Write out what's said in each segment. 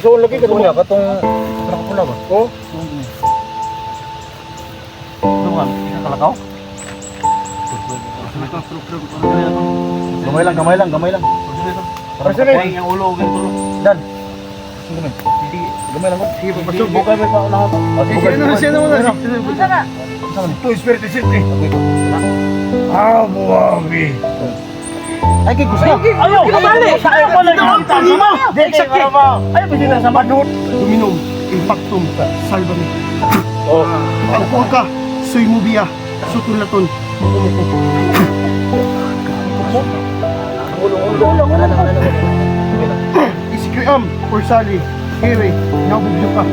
So lagi ka muna katong nakapula ba? Oh. Duman, kalakaw. Gamay lang. Para sa kay ang ulo ug tulo. Dan. Gamay lang ko. Sige, papasok. Bukay may pa unahan. Siya na. Ito, Espiritu Santo eh. Ah, buwagi. Ay, kay gusto. Ayaw! Ayaw ko lang yung tama! Exactly! Ayaw ba sila sa madot? Dominum, impactum, salvame. Oh. Ang kuwaka, soy mubia, sutulaton, mukumuko. Isikriam, Porsali, Here, nabugyo ka.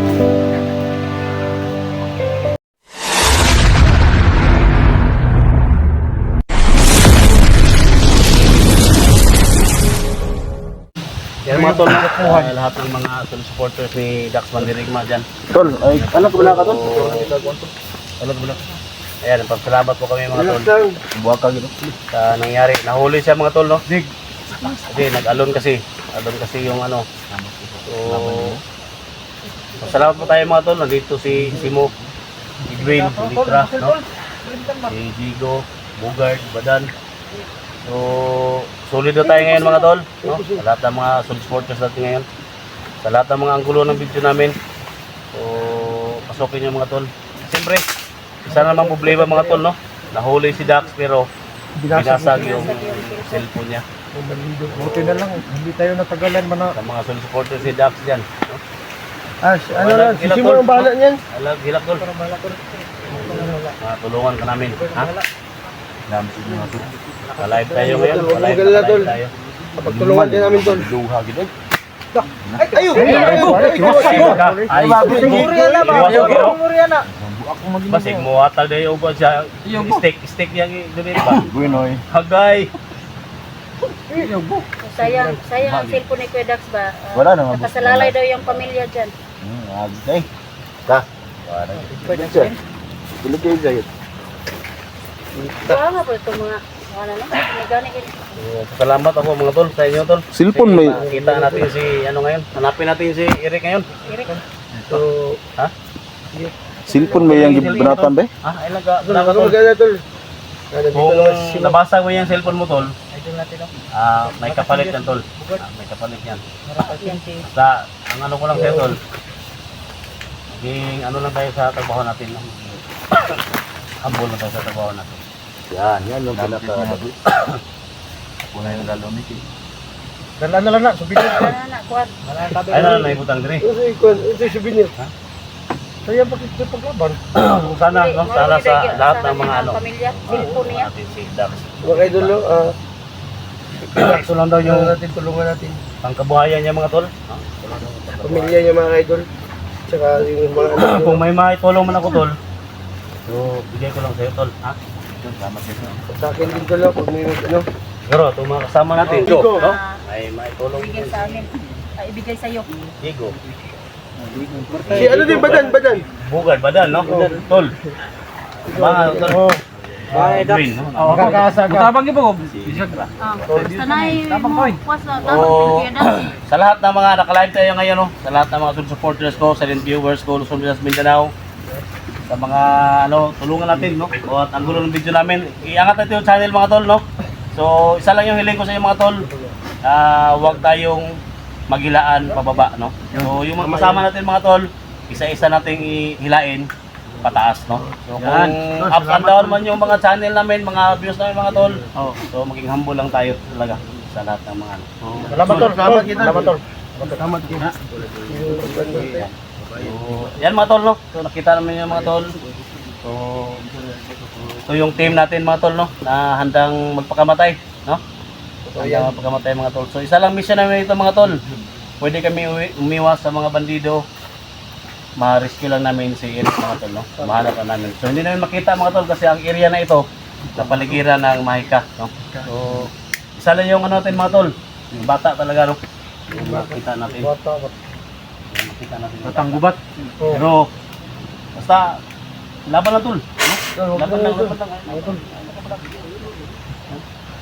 Yan mga tol, lahat ng mga supporters ni Dax Mandirigma dyan. Tol, ay anak ko ka tol. Alam mo lang. Ayan, pagsalamat po kami mga tol. Buwak ka gito. Sa nangyari, nahuli siya mga tol, no? Kasi nag-alon kasi. Alon kasi yung ano. So, salamat po tayo mga tol. Nandito si Simo, Edwin, Litra, no? Si Jigo, Bugard, Badan. So, solid na tayo ngayon mga tol, no? Sa lahat ng mga solid supporters natin ngayon. Sa lahat ng mga anggulo ng video namin. So, pasokin nyo mga tol. Siyempre, isa namang problema mga tol, no? Nahuli si Dax pero binasag yung cellphone niya. Buti na lang, hindi tayo natagalan man na. Sa mga solid supporters si Dax dyan, no? Ano lang, si Simo ang bahala niyan. Alag, hilak tol. Tulungan ka namin, ha? Dami sa mga tol. Ka-live tayo ngayon, ka-live tayo. Pagtulungan din namin tol. Luha gito. Ayaw! Basig mo atal dayo ba siya steak yang dili ba? Buenoy. Hagay. Sayang ang cellphone ni Kuya Dax ba? Wala na. Nakasalalay daw yung pamilya dyan. Agay. Ta. Wala. Pwede siya. Tulog kayo dyan. Kaya nga po itong mga ano na, nagani kayo. Salamat ako mga tol sa inyo tol. Cellphone may Kita natin si ano ngayon. Hanapin natin si Eric ngayon. Eric, So, ha? cellphone may yang gibanatan ba? Ah, ilang ka? tol. Kung nabasa mo yung cellphone mo tol, idol natin no. may kapalit yan tol. May kapalit yan. Yan si Basta, ang ano ko lang sa'yo tol, maging ano lang tayo sa trabaho natin. No? Humble lang tayo sa trabaho natin. Yan yung pinaka. Ako na yung lalo nito. Dalaan na lang na, subin niya. na kuan. Ay na, naibutang diri. Ito yung subin niya. Kaya bakit ito paglaban? Sana, no? Sana sa lahat ng mga ano. Pamilya, cellphone niya. Natin si Dax. Mga idol, Ito lang daw yung tulungan natin. pangkabuhayan niya mga tol. No? Pamilya niya mga idol. Tsaka yung mga anak Kung may maitulong man ako tol, so bigay ko lang sa'yo tol. Ha? Salamat sa'yo. sa akin din tol, pag may ano. Pero itong mga kasama natin, Igo. no? May maitulong Ibigay din sa amin. Ibigay sa iyo. Igo. Si ano din, badan. Bugad, badan, no? Tol. Mga tol. Green, no? Kakasa ka. Tabang ibo. Basta na kuwas na Oo. Kuya Dax. Sa lahat ng mga naka-live tayo ngayon, no? Sa lahat ng mga supporters ko, silent viewers ko, Luzon, Visayas, Mindanao, sa mga ano, tulungan natin, no? At ang gulo ng video namin, iangat natin yung channel mga tol, no? So, isa lang yung hiling ko sa inyo mga tol. Huwag tayong maghilaan pababa, no? So, yung mga kasama natin mga tol, isa-isa nating ihilain pataas, no? So, kung up and down man yung mga channel namin, mga views namin mga tol, so maging humble lang tayo talaga sa lahat ng mga ano. Salamat tol. Salamat tol. Salamat kita. So, yan mga tol, no? So, nakita namin yung mga tol. So, ito yung team natin mga tol, no? Na handang magpakamatay, no? Handang magpakamatay mga tol. So, isa lang mission namin ito mga tol. Pwede kami umiwas sa mga bandido. Ma-rescue lang namin si Eric mga tol, no? Mahanap na namin. So, hindi namin makita mga tol kasi ang area na ito sa paligiran ng Mahika, no? So, isa lang yung ano natin mga tol. Yung bata talaga, no? Yung makita natin. Makita natin. Batang gubat. Pero, basta, laban lang tol. No? Laban lang.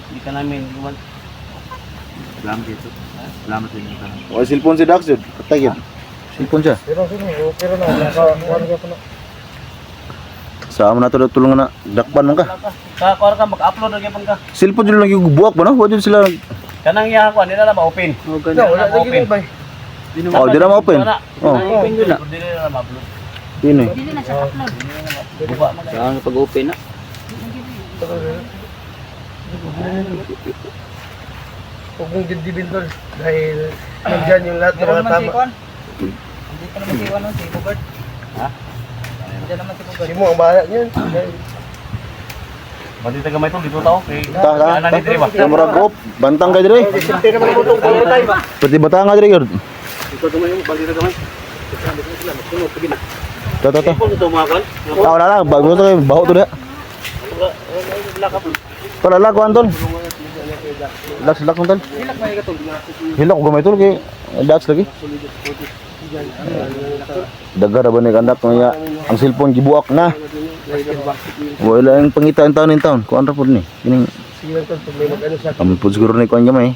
Hindi ka namin iwan. Salamat dito. Salamat sa inyo. O cellphone si Dax yun. Patay yun. Cellphone siya. Pero na, nakakuha ka pa na. Sama na to tulungan na dakpan man ka. Kuha ka mag-upload lagi pang ka. Cellphone jud lang yung buwak ba no? Wa jud sila. Kanang iya ko nila na ma-open. Wala lagi ba? Oh, di na ma-open. Oh, Open yun na. Hindi na ma-upload. yun eh. Dili na siya upload. Buka man. Saan pag-open na? Huwag mong dibdibin tol. Dahil nandyan yung lahat ng mga tama. Hindi pa naman si Juan, si Bogart. Ha? Hindi naman si Bogart. Hindi mo ang bahala niyan. Bandi taga may tol dito tao kay Ta. ana ni Dre ba. Kamera group, bantang kay dire. Siyempre naman mo itong puro tayo ba? Pati batang nga dire gyud. Ikaw gamay mo bandi taga may. Sunod pagi na. Ta. Ipon ito mga kan. Ah, wala lang, bago to kay baho to dia. Tol, ala ko antol. Laks mo tol. Hilak ko gamay tol kay dax lagi. Dagar ba ni kandak niya ang cellphone gibuak na. Wala yung pangitaan taon-taon. Kuan ra pud ni. Kining Sige lang tol, pag may mag-ano sa amun pud siguro ni kuan gamay.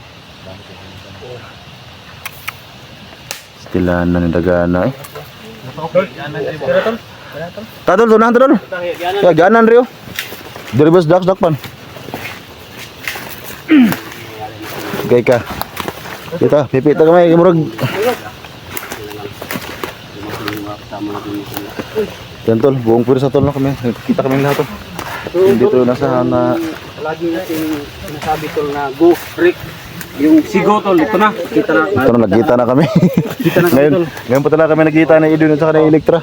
Stilan na ni dagana eh. Tadol tunan tadol. Ya ganan rio. Dirbes dax dakpan. Okay ka. Kita pipita gamay murag. Yan tol, buong puro sa tol na kami. Kita kami lahat tol. Dito nasa na Lagi natin sinasabi tol na go, Rick. Yung sigo tol, ito na. Kita na. ito na nagkita na kami. Kita na kami tol. Ngayon pa talaga kami nagkita ni Idun at saka ni Electra.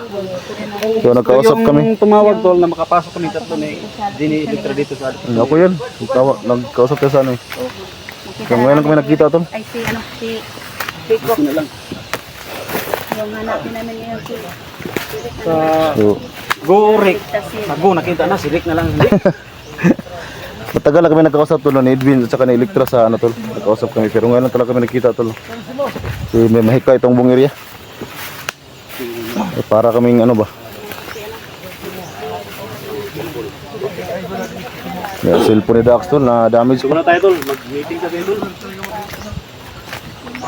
So nagkausap kami. Yung tumawag tol na makapasok kami tatlo ni Dini Electra dito sa Ako yun. Nagkausap ka sa ano eh. So ngayon lang kami nagkita tol. Ay si ano si Pico. na lang. Yung hanapin namin ngayon si Sa So go, Rick. Kasi Sa go, nakita na si Rick na lang. matagal na kami nagkausap tol ni Edwin at saka ni Electra sa ano tol. Nagkausap kami pero ngayon lang talaga kami nagkita tol. So may mahika itong buong area. Para kaming ano ba? May cellphone ni Dax tol na damage pa. Wala tayo tol, mag-meeting sa tol.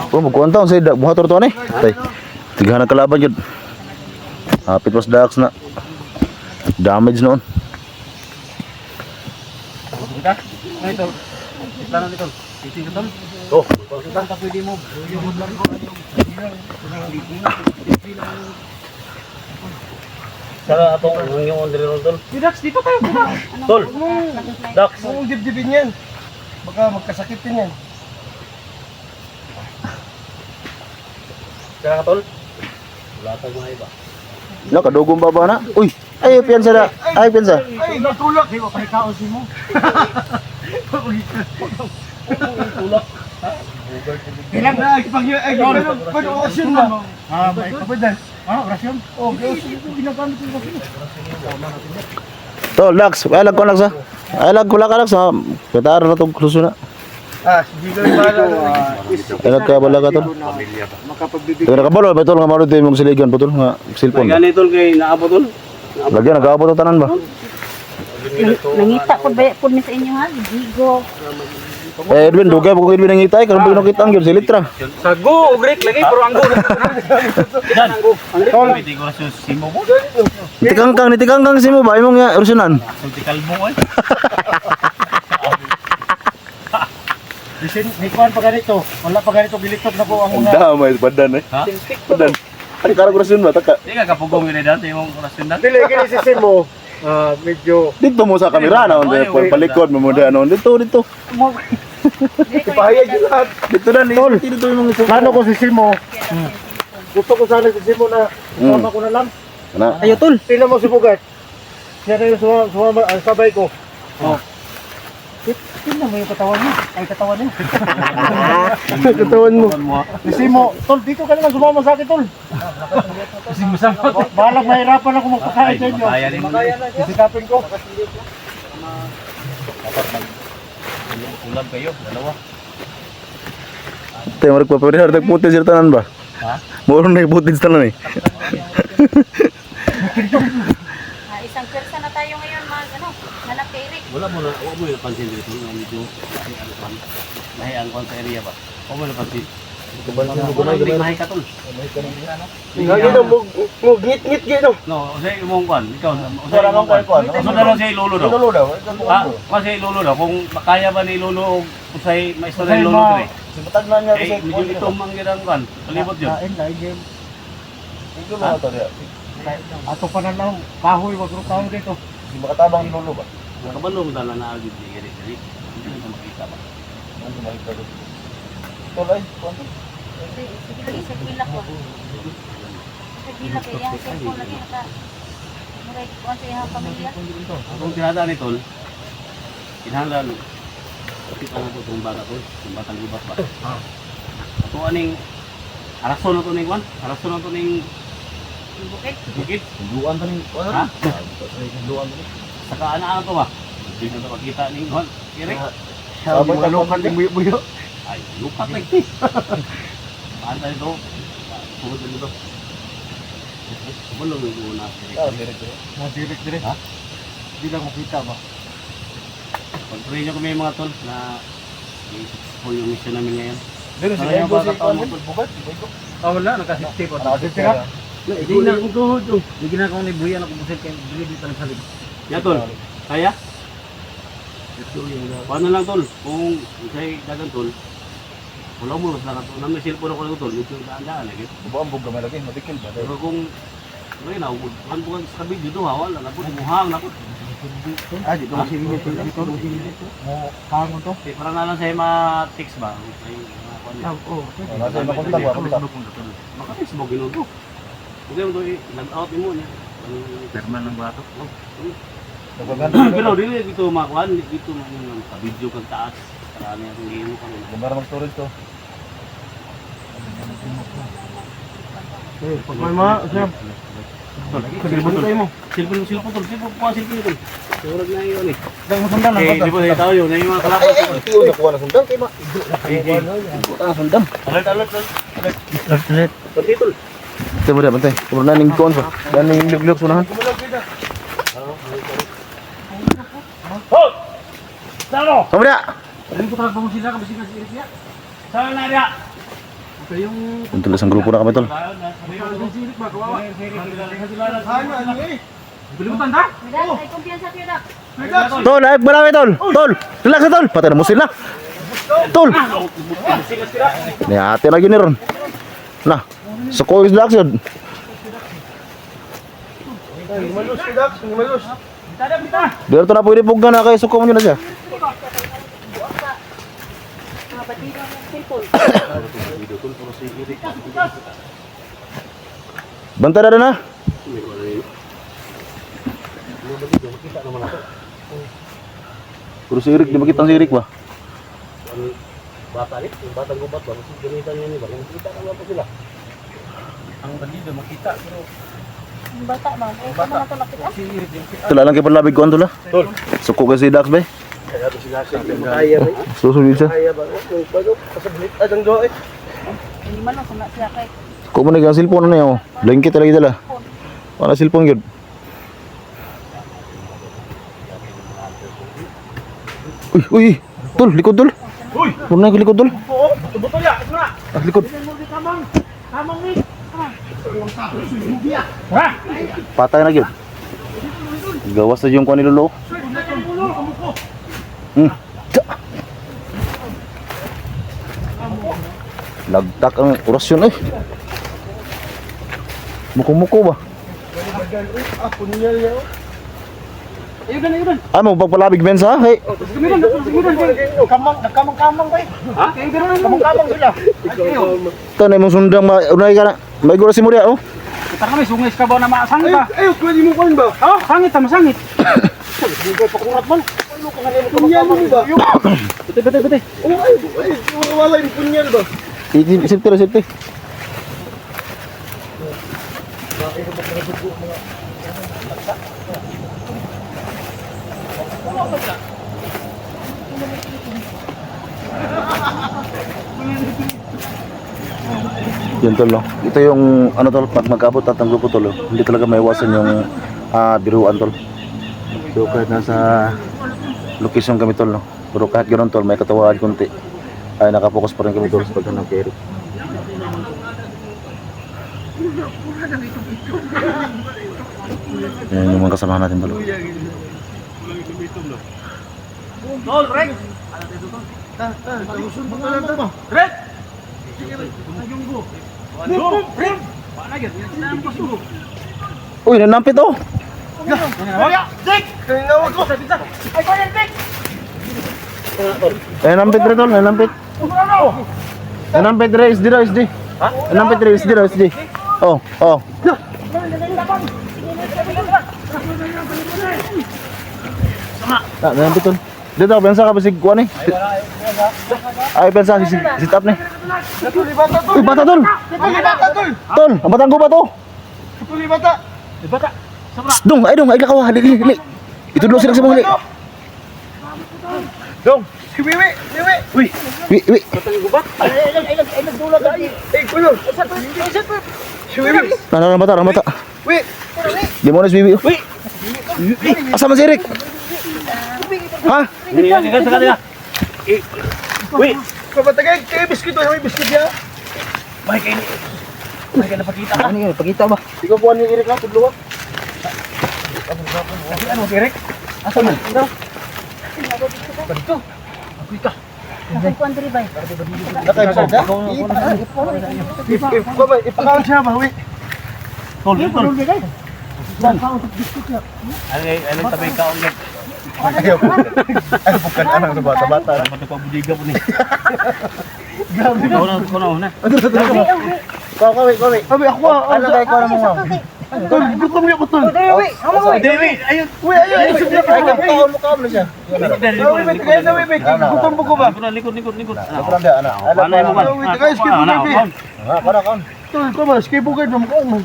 Oh, magkuhan taon sa buhator to ni. Tay. Tigahan ang kalaban jud. Hapit was Dax na. Damage noon. Kita. Ay tol. Kita na tol. Meeting ka tol. Oh, Basta pwede mo. Sara atong yung on tol. Dax, dito tayo. Tol. Dax. Huwag mong dibdibin yan. Baka magkasakit din yan. Sara tol. Wala tayong mga iba. no kadugong baba na. Uy, ay piyansa na. Ay piyansa. Ay, natulak. Di ba panikaon si mo? Ilan na, ay, pag orasyon na. Ah, may kapadan. Ah, orasyon? Oh, ginagamit yung orasyon. To, Dax, ay lag ko Dax ha. Ay lag ko Dax ha. Petar na tong kluso na. Ah, si Gigo yung bahala na. Ay nagkabala ka tol. Makapagbibig. Kaya nakabalo, may tol nga marunong tayo mong siligan po tol nga May cellphone. gani tol kay naabot tol. Lagyan nag-aabot ang tanan ba? nangita ko ba pud mi sa inyo ha, Gigo. Eh Edwin, dugay po kung Edwin nangitay, karon pa nakita ang gyud si Electra. Sa go, Rick. Lagi, pero ang go. Dan. Ang tol. Pwede ko sa simo mo. Nitikangkang si mo ba imong nga orasyonan? Sulti kalbo ay. Bisin, may kuhan pa ganito. Wala pa ganito, bilitot na po ang mga... Damay padan eh. Ha? Padan. Ay karag orasyon ba taka? Di ka kapugong yun dan imong orasyon dan. Dili, kini si Simo. Medyo... Dito mo sa kamera na onde palikod mo mo ano dito. Bahaya dyan lahat. Dito na tol. Dito imong Plano ko si Simo. Gusto ko sana si Simo na sumama ko na lang. ana. Ayo, tol. Tingnan mo si Bugart. Siya na yung sumama, ang sabay ko. Oh. Tingnan mo yung katawan niya. Ay, katawan niya. Katawan mo. Si Simo, tol, dito ka naman sumama sa akin, tol. Kasi masama. Balag mahirapan ako magpakain sa inyo. Kaya rin mo. Sisikapin ko. Ulam kayo, dalawa. Tay mo magpapareha tag puti sa tanan ba? Ha? Moro na iputin sa tanan eh. Isang persa na tayo ngayon ano, hanap kay Rick. Wala mo na, wala mo yung napansin dito. Nga medyo, nahiang ko sa area ba? Wala mo napansin. Mahay ka tol. Gagino mo ngit-ngit gino. No, say imong kwan, ikaw. Wala kang kwan. Usa na lang siya lolo daw. Lolo daw. Kasi lolo daw kung makaya ba ni lolo og usay maistorya ni lolo dire. Sibutag na niya Eh, medyo itom ang girang kwan. Palibot yun. Ato pa na lang kahoy wag ro taon dito. Di makatabang ni lolo ba? Nakabalo mo dala na agad ni Giri. Hindi na makita ba. Ano makita ko? Tolay, konti. Sige lagi sa pila ko. Sa pila kaya yung cellphone lagi naka. Muray ko sa iyang pamilya. Kung tinadaan ni tol, kinahanglan kita na to itong bata tol, itong batang gubat ba. Ato aning arason na to ning kwan, arason na to ning Bukit. bukid. Duan ta ning Ha? duan ta ning. Saka ana to ba? Hindi na to makita ning kwan. Kiri. Sabay ka lukan ding buyo. Ay, lupat like this. Paano tayo ito? Pugod na ito. Bulong yung una. Direct dire. Ha? Di lang makita ba. Pag-pray nyo kami mga tol na i-successful yung mission namin ngayon. Dili Ano sila yung ko bata si taon Kwan mo? bugat, bugat. Ah, wala. Naka-60 pa. Nakadit ka. Hindi na akong tuhod. Hindi na akong nibuyan ako busil kayo. Hindi dito ng salig. Ya tol, kaya? Paano lang tol? Kung sa'yo dagan tol, wala mo mas nakatulog. May cellphone ako lang tol. Ito yung daan-daan. Buang bug gamay lagi, madikil ba? Pero kung ngayon na, bukan bukan sa video to, wala na po. Muhang na po. Ah, dito kasi dito dito. Mo kangon to. Okay, parang nga lang sa'yo ma-text ba? Ay, mga kwan niya. Oh, Nasa makontak ba? Kontak. Maka-Facebook yun ito. Huwag mo ito, nag-out mo niya. Perman ng bato. Pero dili dito makuan, dito man sa video kag taas. Karami ang himo kami. Gamar mag storage to. Pagmay ma, siya. Cellphone tayo mo. Cellphone tol. Cellphone ko cellphone tol. Surag na yun eh. Dang masundan lang. Eh, di ba tayo yun? Yung mga kalaban ko. Ito nakuha na sundang kay ma. Sundang. Alert. Alert. Pati tol. Bantay mo bantay. Kumur na ning kuan pa. Dan ning liog-liog sunahan. Hold! Dalo! Kamu dia. Ano ko talaga mo sila kasi kasi siya. Saan na dia? Okay yung Untuk isang grupo na kami tol. sirik ba kawawa? Bilimutan ta? Mida, ay kumpiyansa kayo dak. Tol, ay marami tol. Tol, relax na tol. Patay na musil na. Tol. Ni ate lagi ni ron. Nah, suko is relax yun. Malus kidak, malus. Biar to na pwede pugga na kay suko mo na siya. Mga batiro ng cellphone. Bantay na na. Puro sirik, di ba kitang sirik ba? Bata ni, yung batang gubat ba? Kasi gamitan niya ni ba? Makita naman pa sila. Ang bandido makita pero Yung bata ba? Eh, kamo na ito nakita? Tula lang kay palabig ko antula. Tol. Suko kasi Dax ba? Kaya to sila sa kaya ba? Susunod siya. Kaya ba? Pag kasablit adang do eh. Hindi man lang sana siya kay. Ko mo nang cellphone na niya oh. Blanket lagi dala. Wala cellphone gyud. Uy, tol, likod tol. Uy, muna likod tol. Oo, butol ya, na. Ah, likod. Kamang ni. Patay na gyud. Gawas na yung kuan ni lolo. Lagtak ang orasyon eh. Muko-muko ba? Ah, punyal ya. ayun. Ah, mo pagpalabig men sa hey. Kamang ba? Ha? Kamang sila. Ito na imong sundang unay ka na. May gura si Muria oh. Kita kami sungay ka ba na masangit ba? Ay, pwede mo kuan ba? Oh, sangit ta masangit. Hindi ko pakurat man. Punyal mo ba? Bete. Oh, ay, wala yung punyal ba? Safety na safety. Yan tol no. Ito yung ano tol, pag magkabot at ang grupo tol, hindi talaga maiwasan yung biruan tol. So kahit nasa location kami tol no. Pero kahit ganoon tol, may katawahan konti. Ay nakapokus pa rin kami tol sa paghanap kay Eric. Yan yung mga kasamahan natin tol. Tol, Rek! Rek! Uy, nanampit oh. Nanampit rin tol, nanampit. Nanampit rin, SD daw, SD. Nanampit rin, SD daw, SD. Oh, oh. Nanampit tol. Dito, pensa ka ba si Kuan eh? Ay, pensa si sit up ni. Uy, bata tol. Tol, ang batang ko ba to? Shh, dong, ay lakaw, hali. Itu dulu sila sa mga hali. Dong, si Wiwi. Wi. Si Wiwi. Nah, bata. Wi. Di mo na si Wiwi. Asa man si Eric? Ha? Ini kan sekali ya. Wih, Kapatagay, kayo biskit o, may biskit niya. baik ini. Baik na pakita ka. Ano yun? Pagkita ba? Ikaw po ano yung Eric na, tudlo ka. Kasi ano, Derek? Asa man? Ako po ang dribay. Nakay mo siya? Ipakaon siya ba, Wi? Tol. Ano tabay ka ulit. Ayaw. Ano po ka na ng bata-bata. Dapat ko budiga po ni. Ko na. Kaway. Kami, ako Ano tayo ko naman mo? Tol, gutom niya ko, Tol. Dewi, ayun. Uy, ayun. Ay, kapitaon mo ka mo siya. Uy, may tagay na, Wi. Gutom mo ko ba? Likod. Ako lang dia, anak. Ano mo ba? Uy, tagay, skip mo, Wi. Kon. Tol, ito ba, skip mo kayo, mamakaon man.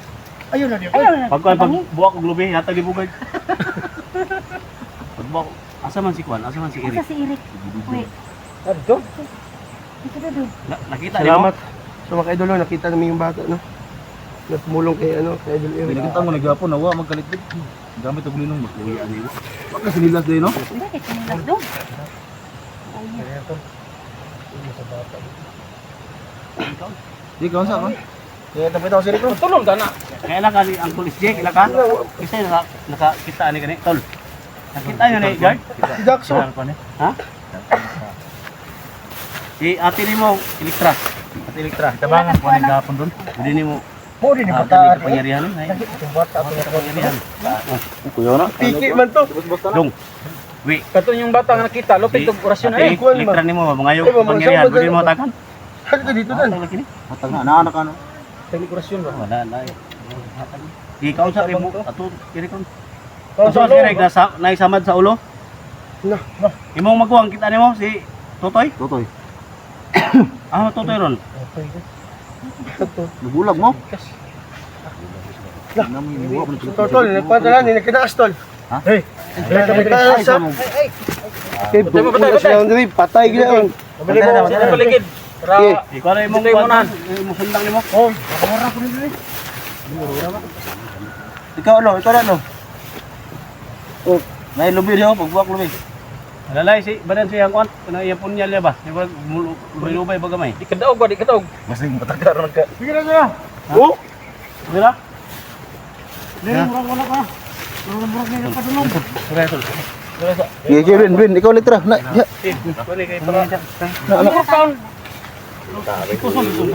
Ayun na niya. Pag buwa ko globe, yata gibugay. Pag buwa ko, asa man si Kwan, asa man si Asa Eric. si Eric? Wait, Ito. ito na doon. Nakita niyo? Salamat. So mga idol, nakita namin yung bata, no? Na tumulong kay, kay Idol Eric. Pinakita mo nagyapon nawa magkalitid. Gamit ang ninong magkuya ani. Pagka sinilas din no? Bakit kanilang doon? Di kaon sa kon. Ya tapi tahu sini kon. Tulong ka na. Kaya lang kani ang pulis Jake, ila ka? Kasi nakakita ni kani, tol. Nakita niyo ni guard? Si Jackson. Ha? Si ate ni mo, Elektra. Ate Elektra. Tabangan ko ni gapon doon. Hindi ni mo. Mo rin yung Ate bata. ni pangyarihan. Pangyarihan. Kuya na. Tiki man to. Dong. Wi. Kato yung bata nga nakita, lupit og orasyon na Ate eh. Elektra ni mo, mga Ay, mga pangyarihan. sabag- Pwede mo takan. Ano ka dito dan? Matag na anak ano. Teknik orasyon ba? Wala na. Ikaw sa rin mo. Ato, kiri kon. Kau So, direk na naisamad sa ulo. Na. Imong magkuhang kita nimo si Totoy. Totoy. Ah, Totoy ron. Nabulag mo. Tol, nagpadala ni nakinaas tol. Ha? Hey. Nakinaas sa. Kay patay sila ang diri, patay gila. Sino paligid? Para Ikaw na imong Ito yung unahan. imong sundang nimo. Oh, Ikaw ano? Oh, may lubi diyo pagbuak lubi. Alalay si badan siya ang kwan. Kana iya punya liya ba? Di ba lubay ba gamay? di kadaog ba, di kadaog. Mas ning matagar nagka. sige na siya. Oh. Dira. Iya, Bin, ikaw litra. Na, ya. Kani kay para.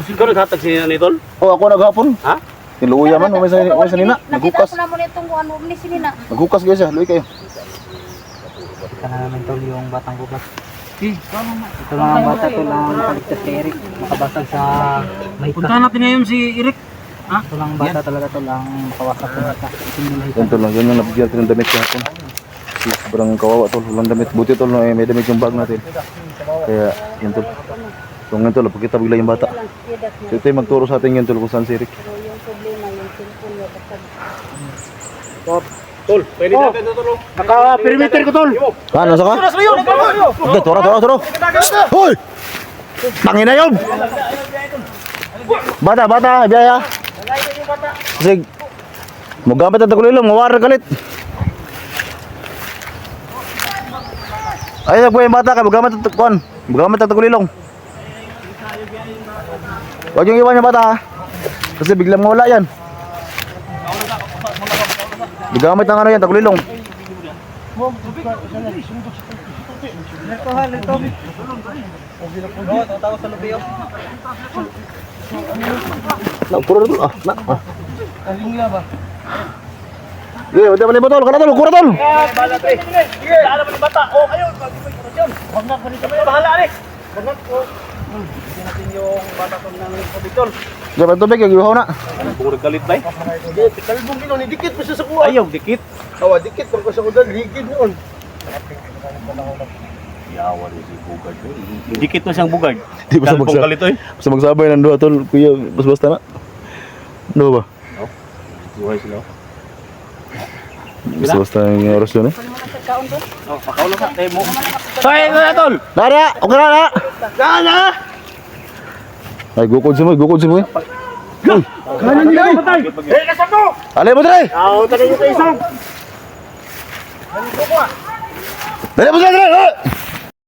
Ikaw naghatag si Nitol? Oh, ako naghapon. Ha? Niluya man, umay sa nina. Nakita Naghukas. ko na mo nitong ano ni sinina. Naghukas guys, luwi kayo. Kana naman tol yung batang gubat. Ito lang ang bata to lang nakaligtas kay Eric. Makabasag sa mahika. Puntahan natin ngayon si Eric. Ha? Ito lang ang bata talaga to lang kawasak sa mahika. Ito yung mahika. Ganito lang, ganyan nabigyan natin ng damit kahapon. Sobrang kawawa tol, walang damit. Buti tol, no, may damit yung bag natin. Kaya, yun tol. So ngayon tol, pagkita bigla yung bata. So ito yung magturo sa atin yun tol kung saan si Rick. Yung problema, yung cellphone niya. Basta Tol, pwede na kayo tutulong. Naka-perimeter ko tol. Ano sa ka? Okay, turo. Hoy! Tangin na yun! Bata, biyaya. Sige. Magamit ang tagulilong, mawara galit. Ay, nagbuhay yung bata ka, magamit ang tagkuhan. Magamit ang tagulilong. Huwag yung iwan yung bata ha. Kasi biglang mawala yan. Digamit ng ano yan, tagulilong. Mo, sa nari, sundok sa tuti. Ito ha, ito. Oo, tatawag sa lubi. Puro na tol. Na. Kalingla ba? Sige, wala pa tol. Kana tol, kura tol. Bahala pre. Sige, alam mo ng bata. Oh, ayun, mag-iposyon. Wag na pa rin kami. Bahala ni. Wag na po. Hindi natin yung bata tol ng Tol. Diyan pa tubig, iuhaw na. Kung nagkalit ba? Kalbong gino, ni dikit mo siya sa kuha. Ayaw, dikit. Awa, dikit mo ko sa kudan, higid noon. Yawa rin si Bugard. Dikit mo siyang Bugard. Di ba sa Kalpong magsa- kalit oy. Basta magsabay ng duha tol, kuya, basta na. Ano ba? Buhay sila. Basta yung orasyon eh. Oh, pakaw lang sa tayo mo. Hoy, na tol. Nara, okay na na. Gana! Ay, gukod si mo, gukod si mo. Kanan niya! Eh, nasa to! Alay mo dre. Ako, tayo yung isang! Dali mo dre.